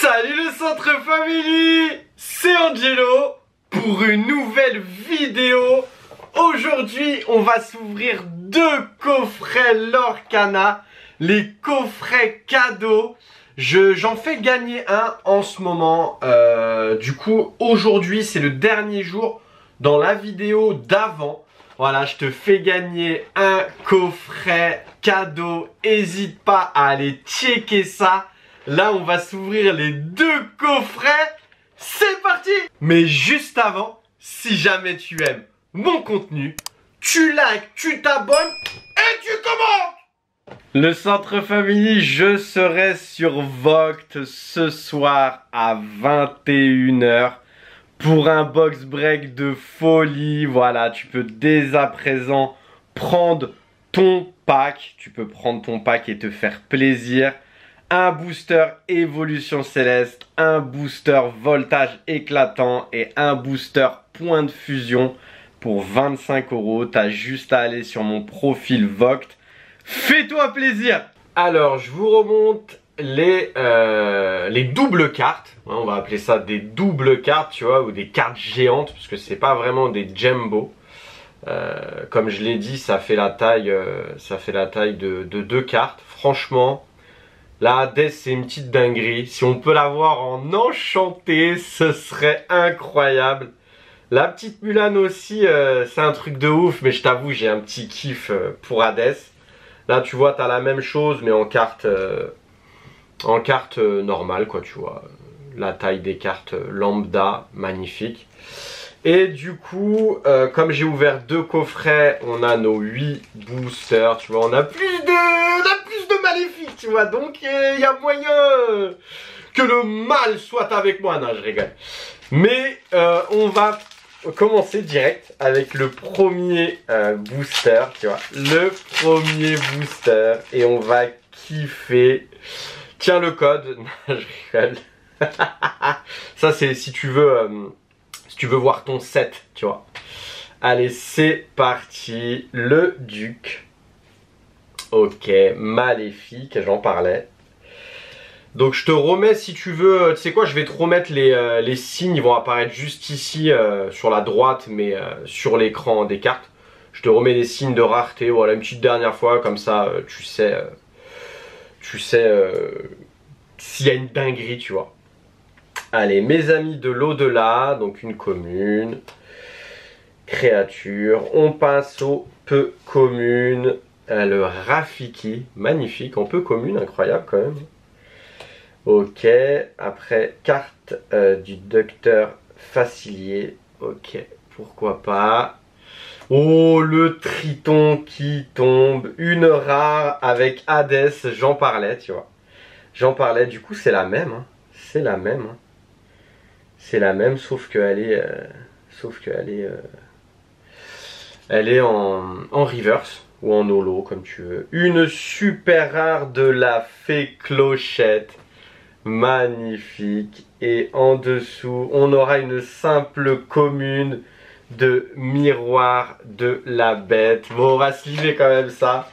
Salut le Centre Family, c'est Angelo pour une nouvelle vidéo. Aujourd'hui, on va s'ouvrir deux coffrets Lorcana, les coffrets cadeaux. J'en fais gagner un en ce moment. Du coup, aujourd'hui, c'est le dernier jour dans la vidéo d'avant. Voilà, je te fais gagner un coffret cadeau. N'hésite pas à aller checker ça. Là, on va s'ouvrir les deux coffrets. C'est parti! Mais juste avant, si jamais tu aimes mon contenu, tu likes, tu t'abonnes et tu commentes! Le Centre Family, je serai sur Vogt ce soir à 21 h pour un box break de folie. Voilà, tu peux dès à présent prendre ton pack. Tu peux prendre ton pack et te faire plaisir. Un booster évolution céleste, un booster voltage éclatant et un booster point de fusion pour 25 €. T'as juste à aller sur mon profil Vogt. Fais-toi plaisir! Alors, je vous remonte les doubles cartes. On va appeler ça des doubles cartes, tu vois, ou des cartes géantes, parce que c'est pas vraiment des jumbo. Comme je l'ai dit, ça fait la taille de deux cartes. Franchement, la Hades, c'est une petite dinguerie. Si on peut l'avoir en enchanté, ce serait incroyable. La petite Mulan aussi, c'est un truc de ouf, mais je t'avoue, j'ai un petit kiff pour Hades. Là, tu vois, t'as la même chose, mais en carte normale, quoi, tu vois. La taille des cartes lambda, magnifique. Et du coup, comme j'ai ouvert deux coffrets, on a nos 8 boosters, tu vois, on a plus de maléfiques, tu vois, donc il y a moyen que le mal soit avec moi. Non, je rigole. Mais on va commencer direct avec le premier booster, tu vois, le premier booster, et on va kiffer. Tiens le code. Non, je rigole. Ça, c'est si tu veux voir ton set, tu vois. Allez, c'est parti. Le duc. Ok, maléfique, j'en parlais. Donc je te remets, si tu veux, tu sais quoi, je vais te remettre les signes. Ils vont apparaître juste ici, sur la droite, mais sur l'écran des cartes. Je te remets les signes de rareté, voilà, une petite dernière fois, comme ça, tu sais s'il y a une dinguerie, tu vois. Allez, mes amis de l'au-delà, donc une commune, créature, on passe au peu commune, le Rafiki, magnifique, en peu commune, incroyable quand même. Ok, après carte du docteur Facilier, ok, pourquoi pas. Oh, le Triton qui tombe, une rare avec Hades, j'en parlais, tu vois. J'en parlais, du coup c'est la même, hein. C'est la même, hein. C'est la même, sauf qu'elle est, elle est en reverse ou en holo, comme tu veux. Une super rare de la fée Clochette, magnifique. Et en dessous, on aura une simple commune de miroir de la bête. Bon, on va sliver quand même ça.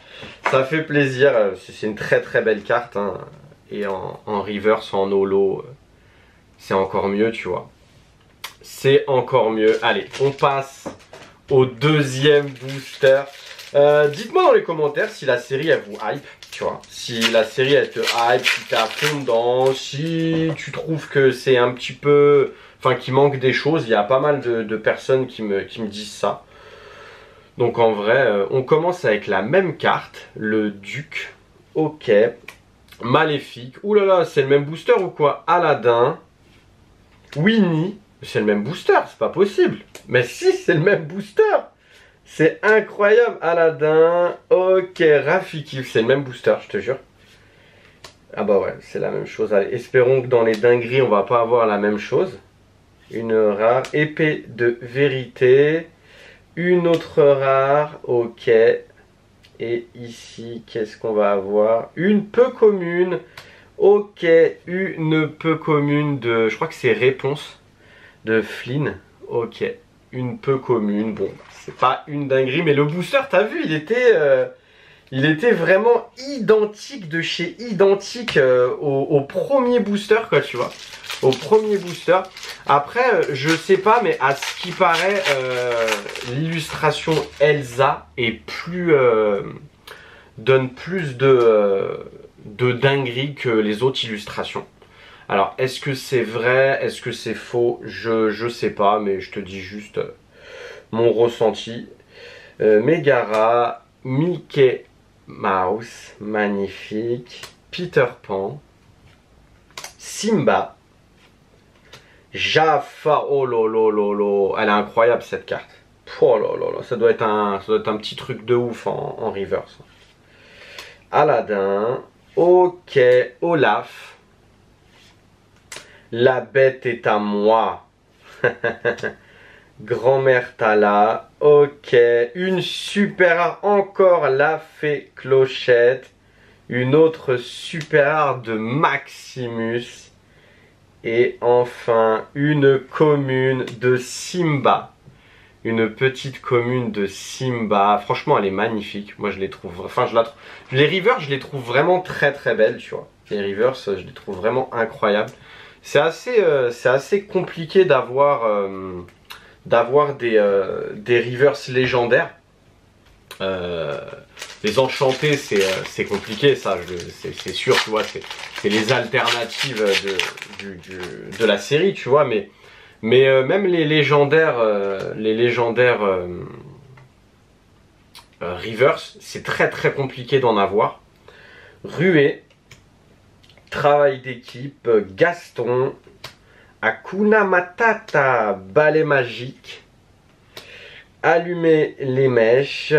Ça fait plaisir. C'est une très très belle carte, hein. Et en reverse, en holo, c'est encore mieux, tu vois. C'est encore mieux. Allez, on passe au deuxième booster. Dites-moi dans les commentaires si la série elle vous hype, tu vois. Si la série elle te hype, si t'es à fond dedans, si tu trouves que c'est un petit peu... Enfin, qu'il manque des choses. Il y a pas mal de personnes qui me disent ça. Donc en vrai, on commence avec la même carte, le duc. Ok. Maléfique. Ouh là là, c'est le même booster ou quoi? Aladdin. Winnie. C'est le même booster, c'est pas possible. Mais si, c'est le même booster. C'est incroyable. Aladdin. Ok, Rafiki. C'est le même booster, je te jure. Ah bah ouais, c'est la même chose. Allez, espérons que dans les dingueries, on va pas avoir la même chose. Une rare. Épée de vérité. Une autre rare. Ok. Et ici, qu'est-ce qu'on va avoir? Une peu commune. Ok, une peu commune de... Je crois que c'est réponse de Flynn. Ok, une peu commune. Bon, c'est pas une dinguerie, mais le booster, t'as vu, il Il était vraiment identique de chez identique au premier booster, quoi, tu vois. Au premier booster. Après, je sais pas, mais à ce qui paraît, l'illustration Elsa est plus donne plus de dinguerie que les autres illustrations. Alors, est-ce que c'est vrai? Est-ce que c'est faux? Je sais pas, mais je te dis juste mon ressenti. Megara, Mickey Mouse, magnifique. Peter Pan, Simba, Jafar, oh lolo, elle est incroyable cette carte. Oh là, ça doit être un petit truc de ouf en reverse. Aladdin, ok, Olaf, la bête est à moi. Grand-mère Tala, ok, une super rare, encore la fée Clochette, une autre super rare de Maximus, et enfin une commune de Simba. Une petite commune de Simba. Franchement, elle est magnifique. Moi, je les trouve... Enfin, les rivers, je les trouve vraiment très très belles, tu vois. Les rivers, je les trouve vraiment incroyables. C'est assez compliqué d'avoir des rivers légendaires. Les enchantés, c'est compliqué, ça, c'est sûr, tu vois. C'est les alternatives de la série, tu vois, mais même les légendaires Rivers, c'est très très compliqué d'en avoir. Ruée, travail d'équipe, Gaston, Hakuna Matata, balai magique, allumer les mèches,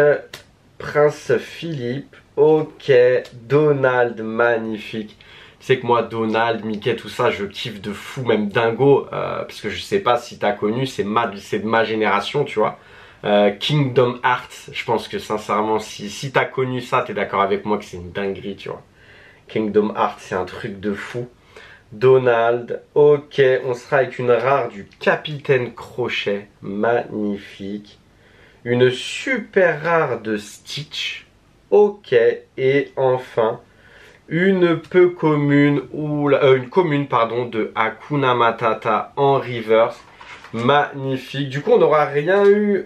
Prince Philippe, ok, Donald, magnifique. C'est que moi, Donald, Mickey, tout ça, je kiffe de fou, même Dingo, parce que je sais pas si t'as connu, c'est de ma génération, tu vois. Kingdom Hearts, je pense que sincèrement, si t'as connu ça, t'es d'accord avec moi que c'est une dinguerie, tu vois. Kingdom Hearts, c'est un truc de fou. Donald, ok, on sera avec une rare du Capitaine Crochet, magnifique. Une super rare de Stitch, ok, et enfin... une commune pardon de Hakuna Matata en reverse, magnifique. Du coup on n'aura rien eu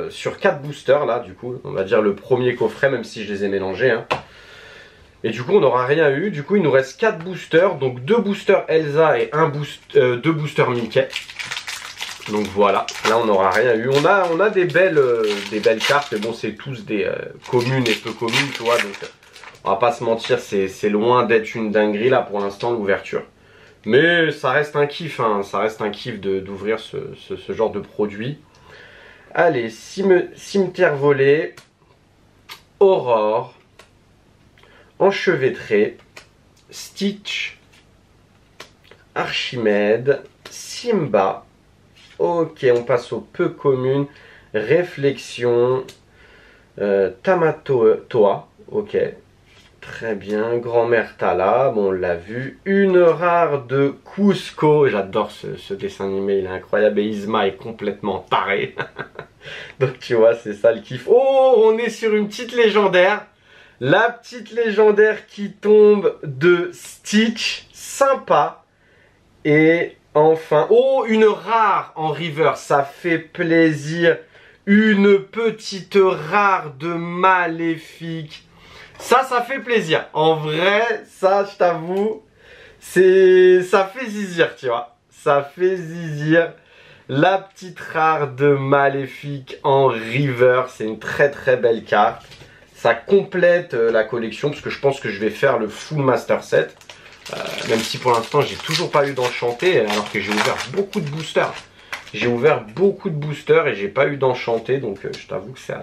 sur 4 boosters là, du coup on va dire le premier coffret, même si je les ai mélangés hein. Et du coup on n'aura rien eu. Du coup il nous reste 4 boosters, donc 2 boosters Elsa et 2 boosters Mickey. Donc voilà, là on n'aura rien eu. On a des belles cartes, mais bon c'est tous des communes et peu communes, tu vois, donc on va pas se mentir, c'est loin d'être une dinguerie là pour l'instant l'ouverture. Mais ça reste un kiff, hein, ça reste un kiff d'ouvrir ce genre de produit. Allez, cimetière volé, Aurore, enchevêtré, Stitch, Archimède, Simba. Ok, on passe aux peu communes, réflexion, Tamatoa, ok. Très bien, grand-mère Tala, bon on l'a vu. Une rare de Cusco, j'adore ce dessin animé, il est incroyable. Et Yzma est complètement taré. Donc tu vois, c'est ça le kiff. Oh, on est sur une petite légendaire. La petite légendaire qui tombe de Stitch, sympa. Et enfin, oh, une rare en river, ça fait plaisir. Une petite rare de Maléfique. Ça fait plaisir. En vrai, ça, je t'avoue, ça fait zizir, tu vois. Ça fait zizir. La petite rare de Maléfique en river, c'est une très très belle carte. Ça complète la collection, parce que je pense que je vais faire le full master set. Même si pour l'instant, j'ai toujours pas eu d'enchanté, alors que j'ai ouvert beaucoup de boosters. J'ai ouvert beaucoup de boosters et j'ai pas eu d'enchanté, donc je t'avoue que c'est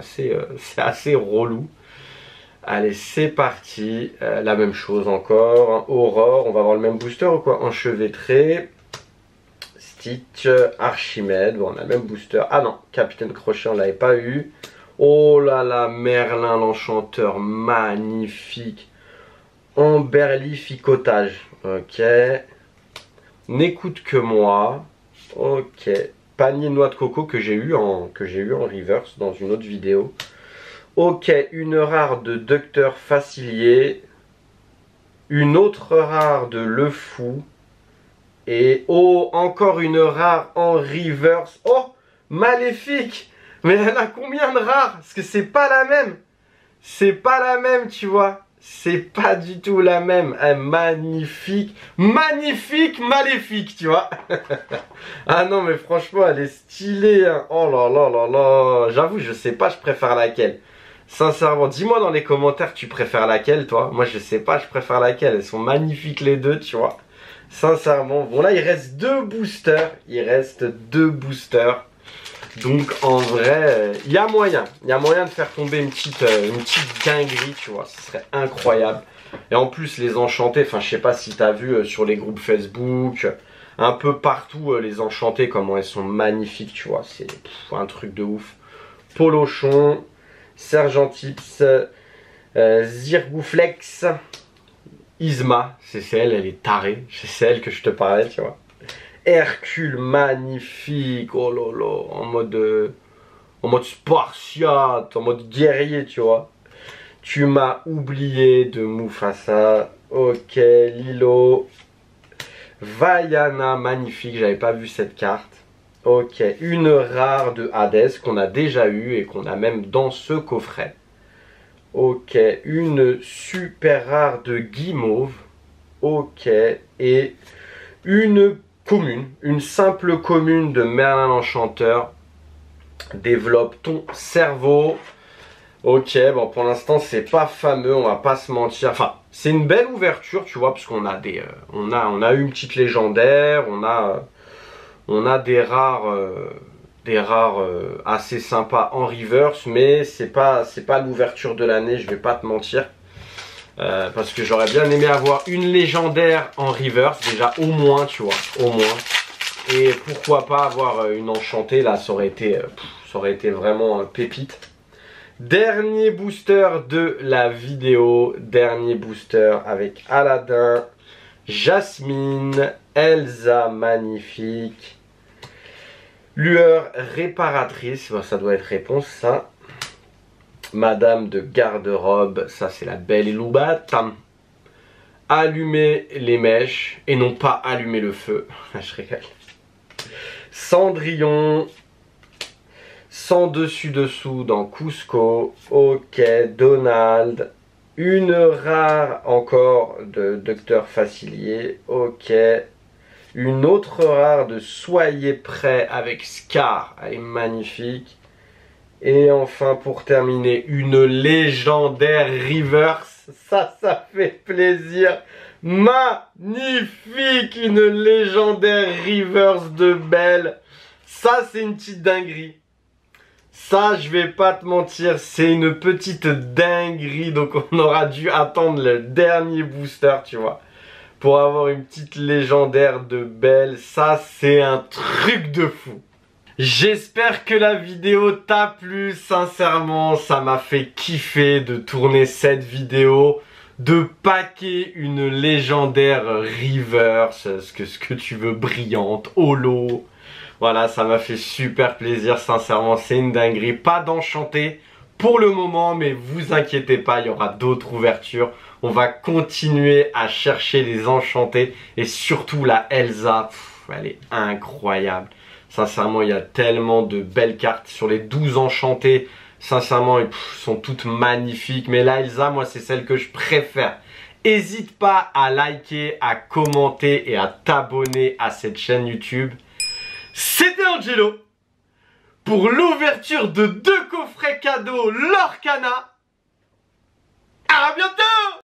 assez relou. Allez, c'est parti. La même chose encore. Hein. Aurore, on va avoir le même booster ou quoi? Enchevêtré. Stitch, Archimède. Bon, on a le même booster. Ah non, Capitaine Crochet, on l'avait pas eu. Oh là là, Merlin l'Enchanteur, magnifique. Emberlificotage. Ok. N'écoute que moi. Ok. Panier noix de coco que j'ai eu en reverse dans une autre vidéo. Ok, une rare de Docteur Facilier. Une autre rare de Le Fou. Et oh, encore une rare en reverse. Oh, Maléfique. Mais elle a combien de rares? Parce que c'est pas la même. C'est pas la même, tu vois. C'est pas du tout la même. Magnifique. Magnifique, maléfique, tu vois. Ah non, mais franchement, elle est stylée. Hein. Oh là là là là. J'avoue, je sais pas, je préfère laquelle. Sincèrement, dis-moi dans les commentaires, tu préfères laquelle, toi? Moi, je sais pas, je préfère laquelle. Elles sont magnifiques les deux, tu vois. Sincèrement. Bon, là, il reste 2 boosters. Il reste 2 boosters. Donc, en vrai, il y a moyen. Il y a moyen de faire tomber une petite dinguerie, tu vois. Ce serait incroyable. Et en plus, les enchantés, enfin, je sais pas si t'as vu sur les groupes Facebook, un peu partout, les enchantés, comment elles sont magnifiques, tu vois. C'est un truc de ouf. Polochon. Sergentips, Zirgouflex, Isma, c'est elle est tarée, c'est elle que je te parlais, tu vois. Hercule, magnifique, oh là là, en mode spartiate, en mode guerrier, tu vois. Tu m'as oublié de Mufasa, ok, Lilo, Vaiana, magnifique, j'avais pas vu cette carte. Ok, une rare de Hades qu'on a déjà eu et qu'on a même dans ce coffret. Ok, une super rare de Guimauve. Ok, et une commune, une simple commune de Merlin l'Enchanteur. Développe ton cerveau. Ok, bon pour l'instant c'est pas fameux, on va pas se mentir. Enfin, c'est une belle ouverture, tu vois, parce qu'on a des, on a eu une petite légendaire, on a des rares assez sympas en reverse, mais c'est pas l'ouverture de l'année, je vais pas te mentir. Parce que j'aurais bien aimé avoir une légendaire en reverse, déjà au moins, tu vois, au moins. Et pourquoi pas avoir une enchantée, là, ça aurait été vraiment pépite. Dernier booster de la vidéo, dernier booster avec Aladdin, Jasmine, Elsa, magnifique. Lueur réparatrice, bon, ça doit être réponse ça. Madame de garde-robe, ça c'est la belle Eloubat. Allumer les mèches et non pas allumer le feu. Je rigole. Cendrillon. Sans dessus-dessous dans Cusco. Ok, Donald. Une rare encore de Docteur Facilier. Ok. Une autre rare de Soyez prêts avec Scar. Elle est magnifique. Et enfin pour terminer, une légendaire reverse. Ça fait plaisir. Magnifique. Une légendaire reverse de Belle. Ça c'est une petite dinguerie. Ça, je vais pas te mentir, c'est une petite dinguerie. Donc on aura dû attendre le dernier booster, tu vois, pour avoir une petite légendaire de Belle. Ça, c'est un truc de fou. J'espère que la vidéo t'a plu. Sincèrement, ça m'a fait kiffer de tourner cette vidéo, de packer une légendaire reverse, ce que tu veux, brillante, holo. Voilà, ça m'a fait super plaisir, sincèrement, c'est une dinguerie. Pas d'enchanté pour le moment, mais vous inquiétez pas, il y aura d'autres ouvertures. On va continuer à chercher les enchantés et surtout la Elsa, elle est incroyable. Sincèrement, il y a tellement de belles cartes sur les 12 enchantés. Sincèrement, elles sont toutes magnifiques, mais la Elsa, moi, c'est celle que je préfère. N'hésite pas à liker, à commenter et à t'abonner à cette chaîne YouTube. C'était Angelo pour l'ouverture de 2 coffrets cadeaux Lorcana. À bientôt!